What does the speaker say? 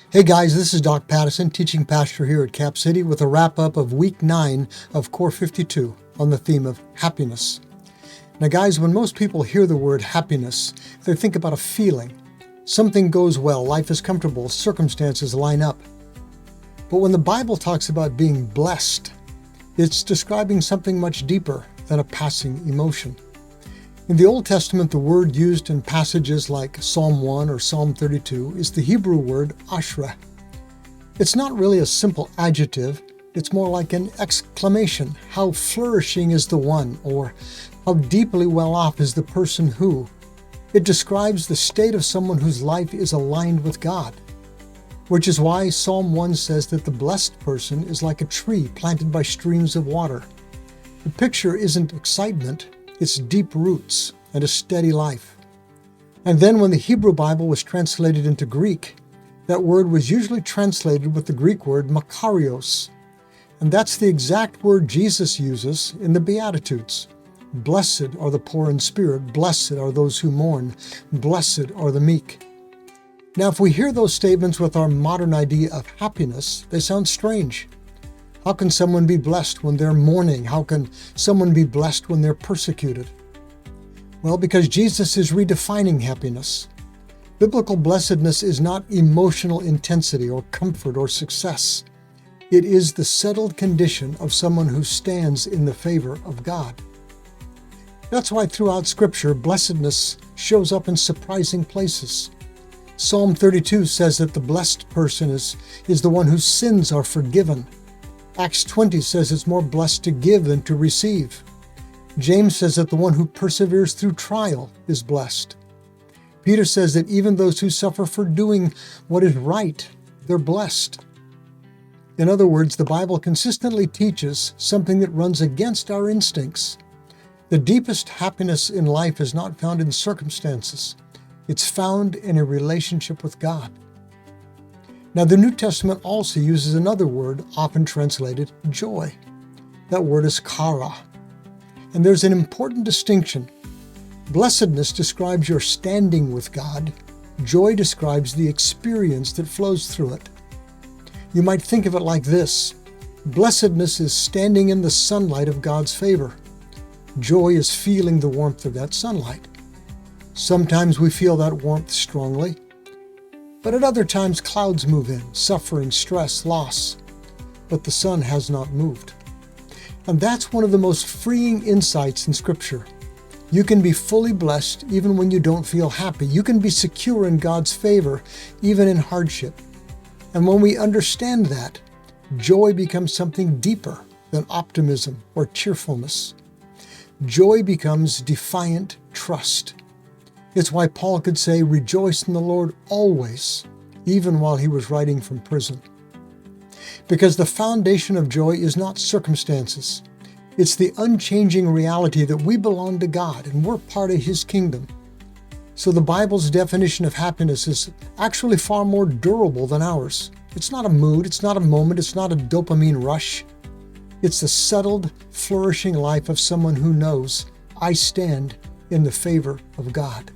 Hey guys, this is Doc Pattison, teaching pastor here at Cap City with a wrap-up of Week 9 of Core 52 on the theme of happiness. Now guys, when most people hear the word happiness, they think about a feeling. Something goes well, life is comfortable, circumstances line up. But when the Bible talks about being blessed, it's describing something much deeper than a passing emotion. In the Old Testament, the word used in passages like Psalm 1 or Psalm 32 is the Hebrew word Ashrey. It's not really a simple adjective, it's more like an exclamation. How flourishing is the one, or how deeply well off is the person who. It describes the state of someone whose life is aligned with God, which is why Psalm 1 says that the blessed person is like a tree planted by streams of water. The picture isn't excitement, it's deep roots and a steady life. And then when the Hebrew Bible was translated into Greek, that word was usually translated with the Greek word makarios. And that's the exact word Jesus uses in the Beatitudes. Blessed are the poor in spirit, blessed are those who mourn, blessed are the meek. Now, if we hear those statements with our modern idea of happiness, they sound strange. How can someone be blessed when they're mourning? How can someone be blessed when they're persecuted? Well, because Jesus is redefining happiness. Biblical blessedness is not emotional intensity or comfort or success. It is the settled condition of someone who stands in the favor of God. That's why throughout Scripture, blessedness shows up in surprising places. Psalm 32 says that the blessed person is the one whose sins are forgiven. Acts 20 says it's more blessed to give than to receive. James says that the one who perseveres through trial is blessed. Peter says that even those who suffer for doing what is right, they're blessed. In other words, the Bible consistently teaches something that runs against our instincts. The deepest happiness in life is not found in circumstances. It's found in a relationship with God. Now, the New Testament also uses another word, often translated joy. That word is chara. And there's an important distinction. Blessedness describes your standing with God. Joy describes the experience that flows through it. You might think of it like this. Blessedness is standing in the sunlight of God's favor. Joy is feeling the warmth of that sunlight. Sometimes we feel that warmth strongly. But at other times, clouds move in, suffering, stress, loss. But the sun has not moved. And that's one of the most freeing insights in Scripture. You can be fully blessed even when you don't feel happy. You can be secure in God's favor even in hardship. And when we understand that, joy becomes something deeper than optimism or cheerfulness. Joy becomes defiant trust. It's why Paul could say, "Rejoice in the Lord always," even while he was writing from prison. Because the foundation of joy is not circumstances. It's the unchanging reality that we belong to God and we're part of His kingdom. So the Bible's definition of happiness is actually far more durable than ours. It's not a mood, it's not a moment, it's not a dopamine rush. It's the settled, flourishing life of someone who knows, I stand in the favor of God.